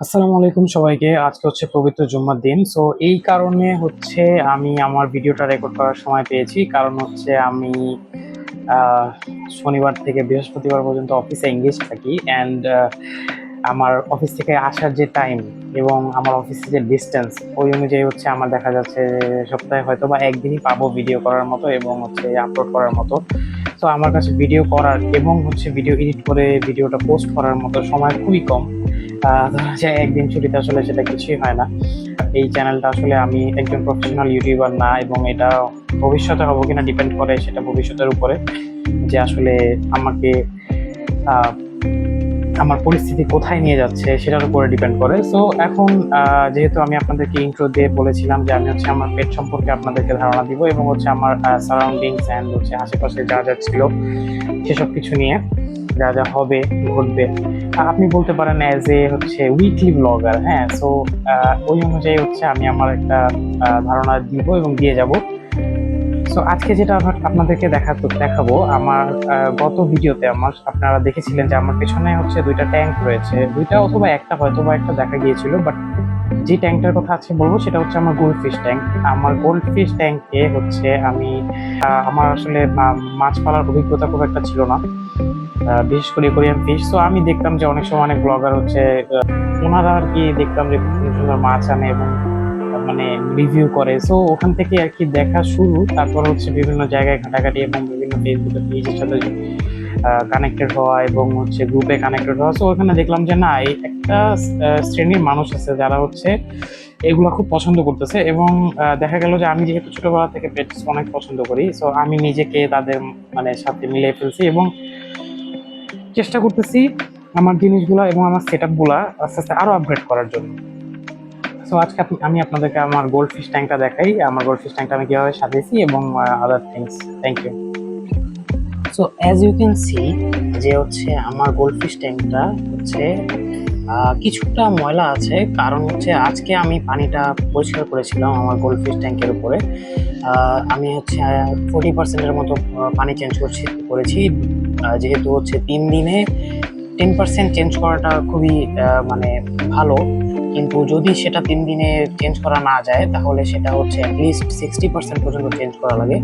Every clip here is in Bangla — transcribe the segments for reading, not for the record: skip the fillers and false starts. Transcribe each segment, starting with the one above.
আসসালামু আলাইকুম সবাইকে। আজকে হচ্ছে পবিত্র জুম্মার দিন। সো এই কারণে হচ্ছে আমি আমার ভিডিওটা রেকর্ড করার সময় পেয়েছি। কারণ হচ্ছে আমি আহ, শনিবার থেকে বৃহস্পতিবার পর্যন্ত অফিসে এঙ্গেজ থাকি অ্যান্ড আমার অফিস থেকে আসার যে টাইম এবং আমার অফিসের যে ডিস্টেন্স ওই অনুযায়ী হচ্ছে আমার দেখা যাচ্ছে যে সপ্তাহে হয়তো বা একদিনই পাবো ভিডিও করার মতো এবং হচ্ছে আপলোড করার মতো। তো আমার কাছে ভিডিও করার এবং হচ্ছে ভিডিও এডিট করে ভিডিওটা পোস্ট করার মতো সময় খুবই কম। ধরা যায় একদিন ছুটিতে আসলে সেটা কিছুই হয় না। এই চ্যানেলটা আসলে আমি একজন প্রফেশনাল ইউটিউবার না এবং এটা ভবিষ্যতে হবো কিনা ডিপেন্ড করে সেটা ভবিষ্যতের উপরে, যে আসলে আমাকে আহ, আমার পরিস্থিতি কোথায় নিয়ে যাচ্ছে সেটার উপরে ডিপেন্ড করে। সো এখন যেহেতু আমি আপনাদেরকে ইন্ট্রো দিয়ে বলেছিলাম যে আমি হচ্ছে আমার পেট সম্পর্কে আপনাদেরকে ধারণা দিব এবং হচ্ছে আমার সারাউন্ডিংস অ্যান্ড হচ্ছে আশেপাশে যা যা ছিল সেসব কিছু নিয়ে যা যা হবে ঘটবে, আপনি বলতে পারেন অ্যাজ এ হচ্ছে উইকলি ব্লগার। হ্যাঁ, সো ওই অনুযায়ী হচ্ছে আমি আমার একটা ধারণা দিব এবং দিয়ে যাব। সো আজকে যেটা আপনাদেরকে দেখাবো আমার গত ভিডিওতে আপনারা দেখেছিলেন যে আমার পেছনে হচ্ছে দুইটা ট্যাঙ্ক রয়েছে, দুইটা অথবা একটা হয়তো বা একটা দেখা গিয়েছিল, বাট যে ট্যাঙ্কটার কথা আজকে বলবো সেটা হচ্ছে আমার গোল্ড ফিশ ট্যাঙ্ক। আমার গোল্ড ফিশ ট্যাঙ্কে হচ্ছে আমি আমার আসলে মাছ পালার অভিজ্ঞতা খুব একটা ছিল না, বিশেষ করে কোরিয়ান ফিশ। তো আমি দেখতাম যে অনেক সময় অনেক ব্লগার হচ্ছে ওনারা আর কি দেখতাম যে খুব সুন্দর সুন্দর মাছ আনে এবং মানে রিভিউ করে। সো ওখান থেকে আর কি দেখা শুরু, তারপর হচ্ছে বিভিন্ন জায়গায় ঘাটাঘাটি এবং বিভিন্ন ফেসবুকের পেজের সাথে কানেক্টেড হওয়া এবং হচ্ছে গ্রুপে কানেক্টেড হওয়া। সো ওখানে দেখলাম যে না, এই একটা শ্রেণীর মানুষ আছে যারা হচ্ছে এগুলা খুব পছন্দ করতেছে এবং দেখা গেল যে আমি যেহেতু ছোটবেলা থেকে পেটস অনেক পছন্দ করি, সো আমি নিজেকে তাদের মানে সাথে মিলিয়ে ফেলছি এবং চেষ্টা করতেছি আমার জিনিসগুলো এবং আমার সেট আপ গুলা আস্তে আস্তে আরো আপগ্রেড করার জন্য। সো আজকে আমি আপনাদেরকে আমার গোল্ড ফিশ ট্যাঙ্কটা দেখাই, আমার গোল্ড ফিশ ট্যাঙ্কটা আমি কিভাবে সাজিয়েছি এবং other things. Thank you. So as you can see যে হচ্ছে আমার গোল্ড ফিশ ট্যাঙ্কটা হচ্ছে কিছুটা ময়লা আছে, কারণ হচ্ছে আজকে আমি পানিটা পরিষ্কার করেছিলাম আমার গোল্ড ফিশ ট্যাঙ্কের উপরে। আমি হচ্ছে 40%-এর মতো পানি চেঞ্জ করেছি, যেহেতু হচ্ছে 3 দিনে 10% চেঞ্জ করাটা খুবই মানে ভালো। কিন্তু যদি সেটা 3 দিনে চেঞ্জ করা না যায় তাহলে সেটা হচ্ছে অ্যাটলিস্ট 60% পর্যন্ত চেঞ্জ করা লাগে।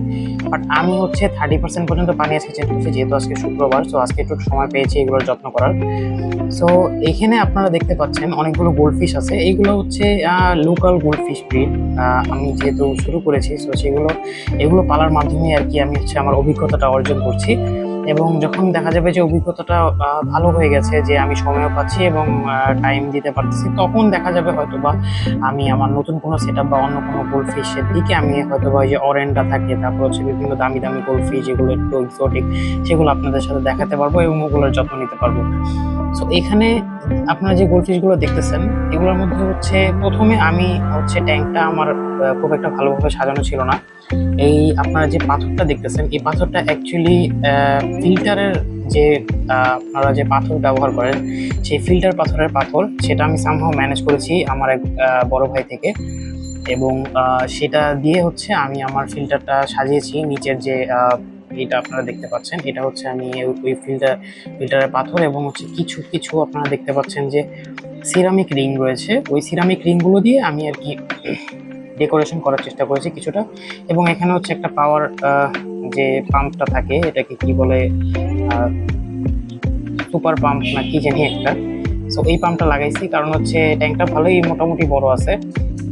বাট আমি হচ্ছে 30% পর্যন্ত পানি আজকে চেঞ্জ করছি, যেহেতু আজকে শুক্রবার। সো আজকে একটু সময় পেয়েছি এগুলোর যত্ন করার। সো এখানে আপনারা দেখতে পাচ্ছেন অনেকগুলো গোল্ডফিশ আছে, এইগুলো হচ্ছে লোকাল গোল্ডফিশ ব্রিড। আমি যেহেতু শুরু করেছি, সো এগুলো পালার মাধ্যমে আর কি আমি হচ্ছে আমার অভিজ্ঞতাটা অর্জন করছি। এবং যখন দেখা যাবে যে অভিজ্ঞতাটা ভালো হয়ে গেছে, যে আমি সময়ও পাচ্ছি এবং টাইম দিতে পারতেছি, তখন দেখা যাবে হয়তো বা আমি আমার নতুন কোনো সেট আপ বা অন্য কোনো গোল্ডফিশের দিকে আমি হয়তো বা ওই যে অরেন্ডা থাকে, তারপর হচ্ছে বিভিন্ন দামি দামি গোল্ডফিশ যেগুলো একটু এক্সোটিক, সেগুলো আপনাদের সাথে দেখাতে পারবো এবং ওগুলোর যত্ন নিতে পারবো। সো এখানে আপনারা যে গোল্ডফিশ গুলো দেখতেছেন এগুলোর মধ্যে হচ্ছে প্রথমে আমি হচ্ছে ট্যাঙ্কটা আমার খুব একটা ভালোভাবে সাজানো ছিল না। এই আপনারা যে পাথরটা দেখতেছেন এই পাথরটা অ্যাকচুয়ালি ফিল্টারের যে আপনারা যে পাথর ব্যবহার করেন সেই ফিল্টার পাথরের পাথর, সেটা আমি সামহাও ম্যানেজ করেছি আমার এক বড় ভাই থেকে। এবং সেটা দিয়ে হচ্ছে আমি আমার ফিল্টারটা সাজিয়েছি। নিচের যে এটা আপনারা দেখতে পাচ্ছেন এটা হচ্ছে আমি ওই ফিল্টারের পাথর এবং হচ্ছে কিছু কিছু আপনারা দেখতে পাচ্ছেন যে সিরামিক রিং রয়েছে, ওই সিরামিক রিংগুলো দিয়ে আমি আর কি ডেকোরেশন করার চেষ্টা করেছি কিছুটা। এবং এখানে হচ্ছে একটা পাওয়ার যে পাম্পটা থাকে, এটাকে কি বলে, সুপার পাম্প না কি জানি একটা। সো এই পাম্পটা লাগাইছি কারণ হচ্ছে ট্যাঙ্কটা ভালোই মোটামুটি বড় আছে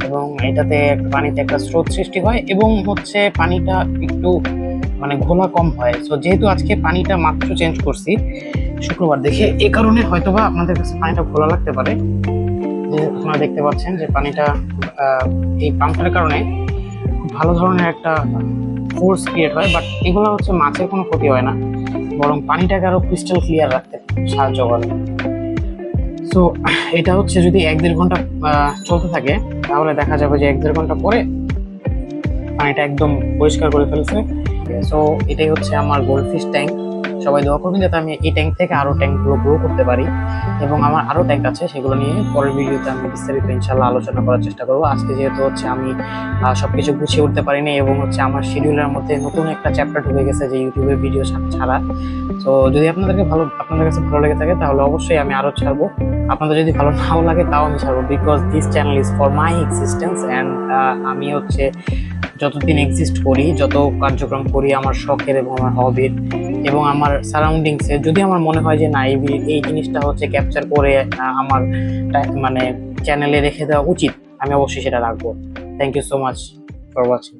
এবং এটাতে পানিতে একটা স্রোত সৃষ্টি হয় এবং হচ্ছে পানিটা একটু মানে ঘোলা কম হয়। সো যেহেতু আজকে পানিটা মাত্র চেঞ্জ করছি শুক্রবার দেখে, এই কারণে হয়তোবা আপনাদের কাছে পানিটা ঘোলা লাগতে পারে। যে আপনারা দেখতে পাচ্ছেন যে পানিটা এই পাম্পটার কারণে খুব ভালো ধরনের একটা ফোর্স ক্রিয়েট হয়, বাট এগুলো হচ্ছে মাছের কোনো ক্ষতি হয় না, বরং পানিটাকে আরো ক্রিস্টাল ক্লিয়ার রাখতে সাহায্য করে। সো এটা হচ্ছে যদি 1-1.5 ঘন্টা চলতে থাকে তাহলে দেখা যাবে যে 1-1.5 ঘন্টা পরে পানিটা একদম পরিষ্কার করে ফেলছে। সো এটাই হচ্ছে আমার গোল্ডফিশ ট্যাঙ্ক সবাই দোয়া করবেন যাতে আমি এই ট্যাঙ্ক থেকে আরো ট্যাঙ্কগুলো গ্রো করতে পারি, এবং আমার আরো ট্যাঙ্ক আছে সেগুলো নিয়ে পরের ভিডিওতে আমি বিস্তারিত ইনশাল্লাহ আলোচনা করার চেষ্টা করবো। আজকে যেহেতু হচ্ছে আমি সবকিছু গুছিয়ে উঠতে পারিনি, এবং হচ্ছে আমার শিডিউলের মধ্যে নতুন একটা চ্যাপ্টার ঢুকে গেছে যে ইউটিউবে ভিডিও ছাড়া। তো যদি আপনাদের কাছে ভালো লেগে থাকে তাহলে অবশ্যই আমি আরো ছাড়বো। আপনাদের যদি ভালো নাও লাগে তাও আমি ছাড়বো, because this channel is for my existence and আমি হচ্ছে যতদিন এক্সিস্ট করি, যত কার্যক্রম করি আমার শখের এবং আমার হবির এবং আমার সারাউন্ডিংসে, যদি আমার মনে হয় যে না এই জিনিসটা হচ্ছে ক্যাপচার করে আমার মানে চ্যানেলে রেখে দেওয়া উচিত, আমি অবশ্যই সেটা রাখবো। Thank you so much for watching.